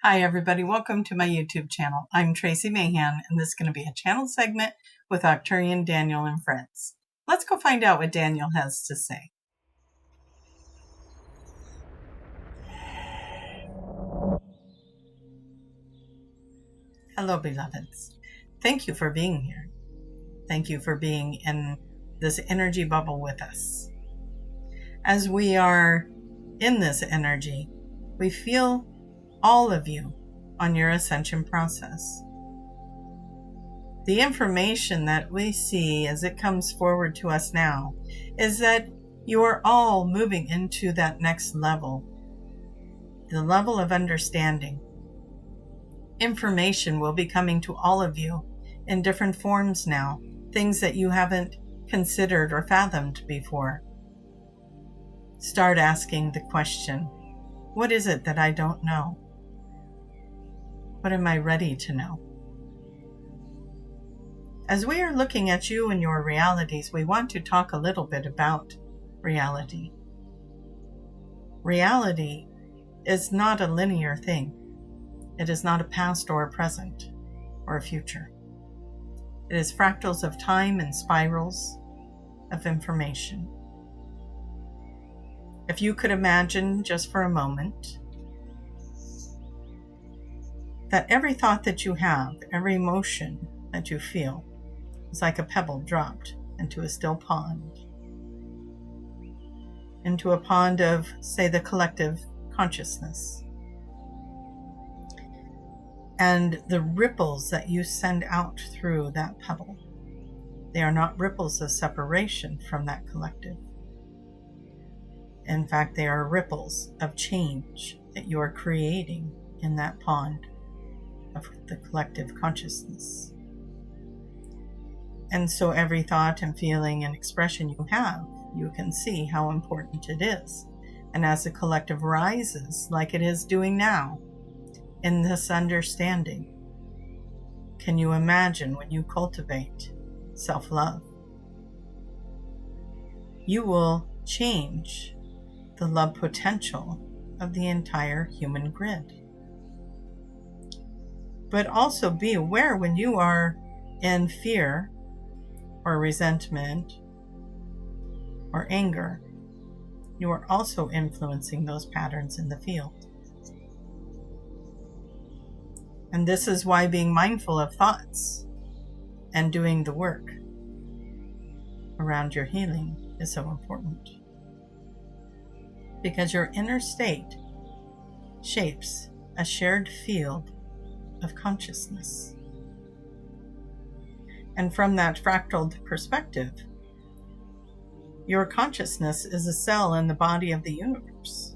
Hi everybody, welcome to my YouTube channel. I'm Tracie Mahan and this is going to be a channel segment with Arcturian Daniel and friends. Let's go find out what Daniel has to say. Hello beloveds. Thank you for being here. Thank you for being in this energy bubble with us. As we are in this energy, we feel all of you on your ascension process. The information that we see as it comes forward to us now is that you are all moving into that next level, the level of understanding. Information will be coming to all of you in different forms now, things that you haven't considered or fathomed before. Start asking the question, what is it that I don't know? What am I ready to know? As we are looking at you and your realities, we want to talk a little bit about reality. Reality is not a linear thing. It is not a past or a present or a future. It is fractals of time and spirals of information. If you could imagine just for a moment that every thought that you have, every emotion that you feel, is like a pebble dropped into a still pond, into a pond of, say, the collective consciousness. And the ripples that you send out through that pebble, they are not ripples of separation from that collective. In fact, they are ripples of change that you are creating in that pond of the collective consciousness. And so every thought and feeling and expression you have, you can see how important it is. And as the collective rises, like it is doing now, in this understanding, can you imagine when you cultivate self-love? You will change the love potential of the entire human grid. But also be aware when you are in fear or resentment or anger, you are also influencing those patterns in the field. And this is why being mindful of thoughts and doing the work around your healing is so important. Because your inner state shapes a shared field of consciousness. And from that fractal perspective, your consciousness is a cell in the body of the universe.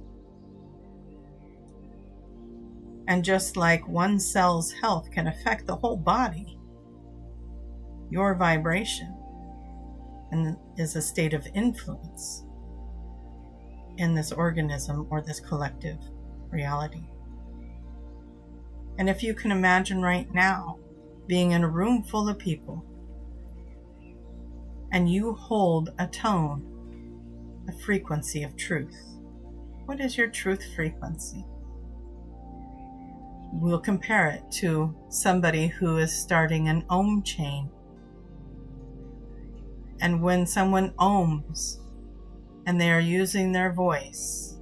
And just like one cell's health can affect the whole body, your vibration is a state of influence in this organism or this collective reality. And if you can imagine right now being in a room full of people and you hold a tone, a frequency of truth. What is your truth frequency? We'll compare it to somebody who is starting an Om chain. And when someone ohms and they are using their voice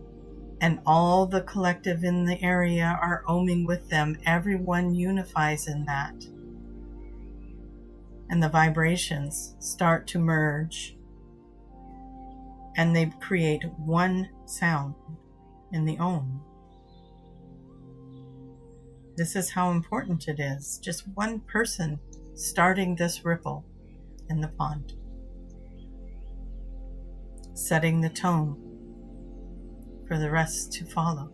and all the collective in the area are ohming with them, everyone unifies in that. And the vibrations start to merge and they create one sound in the Om. This is how important it is. Just one person starting this ripple in the pond, setting the tone for the rest to follow.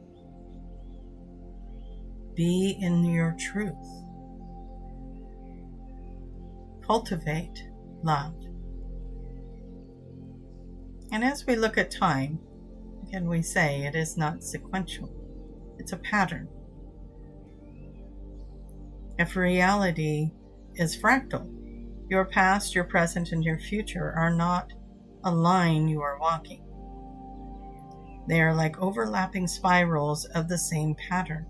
Be in your truth. Cultivate love. And as we look at time, again we say it is not sequential. It's a pattern. If reality is fractal, your past, your present, and your future are not a line you are walking. They are like overlapping spirals of the same pattern.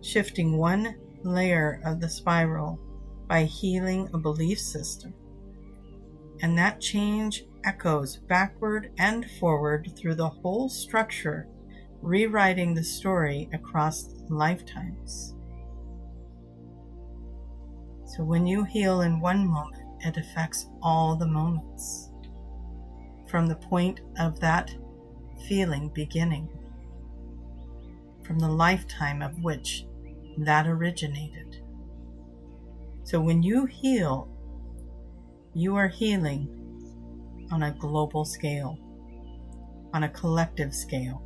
shifting one layer of the spiral by healing a belief system. And that change echoes backward and forward through the whole structure, rewriting the story across lifetimes. So when you heal in one moment, it affects all the moments from the point of that feeling beginning, from the lifetime of which that originated. So when you heal, you are healing on a global scale, on a collective scale.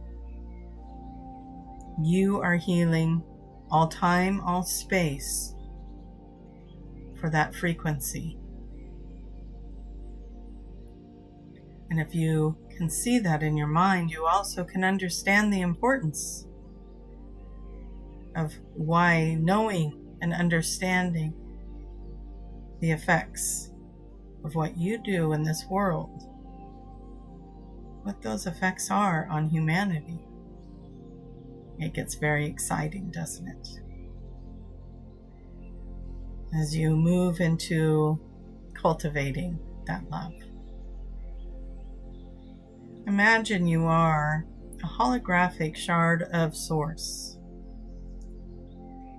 You are healing all time, all space for that frequency. And if you can see that in your mind, you also can understand the importance of why knowing and understanding the effects of what you do in this world, what those effects are on humanity. It gets very exciting, doesn't it? As you move into cultivating that love. Imagine you are a holographic shard of Source.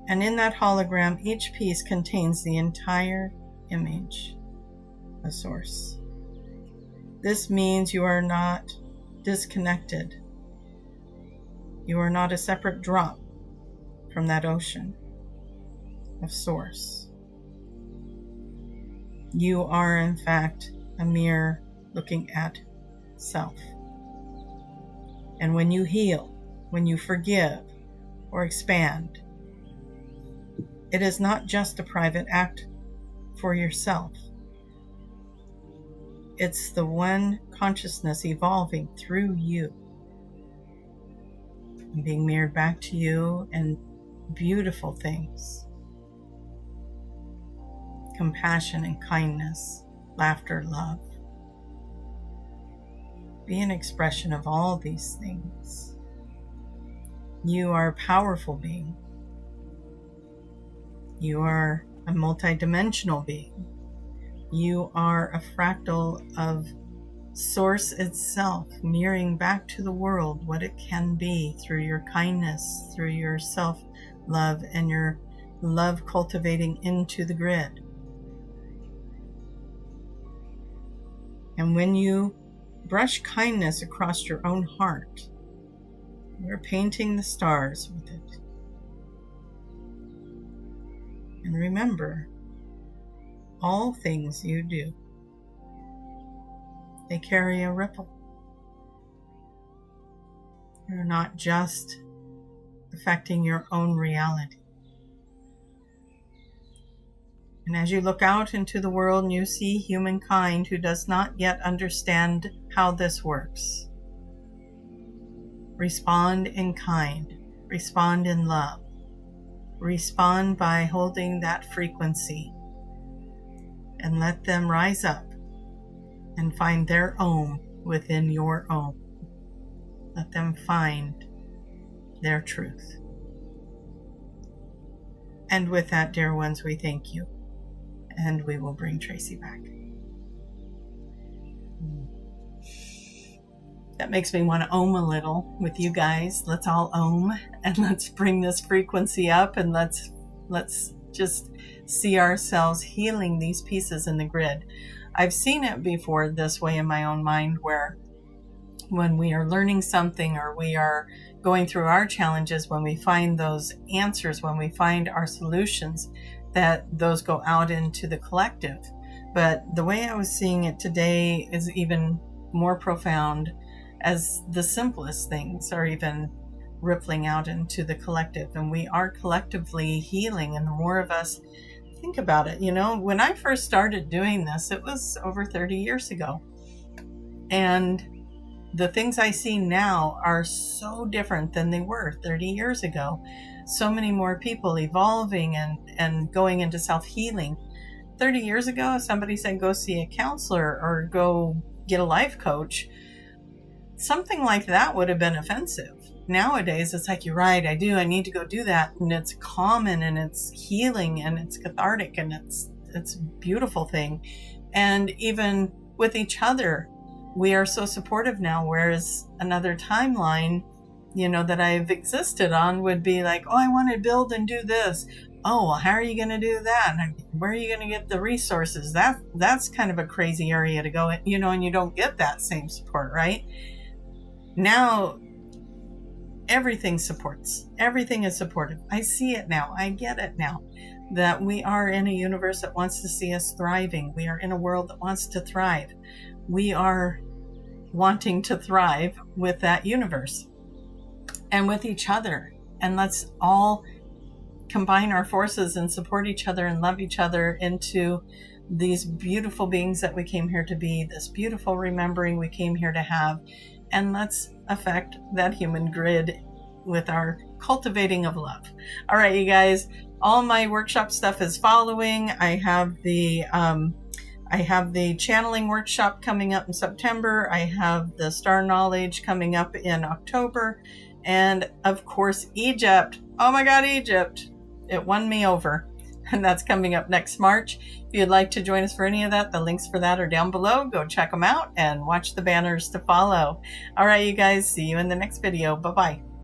And in that hologram, each piece contains the entire image of Source. This means you are not disconnected. You are not a separate drop from that ocean of Source. You are, in fact, a mirror looking at self. And when you heal, when you forgive or expand, it is not just a private act for yourself. It's the one consciousness evolving through you and being mirrored back to you in beautiful things. Compassion and kindness, laughter, love. Be an expression of all these things. You are a powerful being. You are a multidimensional being. You are a fractal of Source itself, mirroring back to the world what it can be through your kindness, through your self-love, and your love cultivating into the grid. And when you brush kindness across your own heart, you're painting the stars with it. And remember, all things you do, they carry a ripple. You're not just affecting your own reality. And as you look out into the world and you see humankind who does not yet understand how this works, respond in kind, respond in love, respond by holding that frequency, and let them rise up and find their own within your own. Let them find their truth. And with that, dear ones, we thank you. And we will bring Tracie back. That makes me want to ohm a little with you guys. Let's all ohm and let's bring this frequency up, and let's just see ourselves healing these pieces in the grid. I've seen it before this way in my own mind, where when we are learning something or we are going through our challenges, when we find those answers, when we find our solutions, that those go out into the collective. But the way I was seeing it today is even more profound, as the simplest things are even rippling out into the collective, and we are collectively healing. And the more of us think about it, when I first started doing this, it was over 30 years ago, and the things I see now are so different than they were 30 years ago. So many more people evolving and going into self-healing. 30 years ago, if somebody said go see a counselor or go get a life coach, something like that would have been offensive. nowadays it's like, you're right, I need to go do that. And it's common and it's healing and it's cathartic and it's a beautiful thing. And even with each other, we are so supportive now, whereas another timeline, that I've existed on would be like, oh, I want to build and do this. Oh, well, how are you going to do that? And where are you going to get the resources? That's kind of a crazy area to go in, and you don't get that same support, right? Now, everything supports. Everything is supportive. I see it now. I get it now. That we are in a universe that wants to see us thriving. We are in a world that wants to thrive. We are wanting to thrive with that universe and with each other. And let's all combine our forces and support each other and love each other into these beautiful beings that we came here to be, this beautiful remembering we came here to have. And let's affect that human grid with our cultivating of love. All right, you guys, all my workshop stuff is following. I have the channeling workshop coming up in September. I have the star knowledge coming up in October. And of course, Egypt. Oh my God, Egypt. It won me over. And that's coming up next March. If you'd like to join us for any of that, the links for that are down below. Go check them out and watch the banners to follow. All right, you guys, see you in the next video. Bye-bye.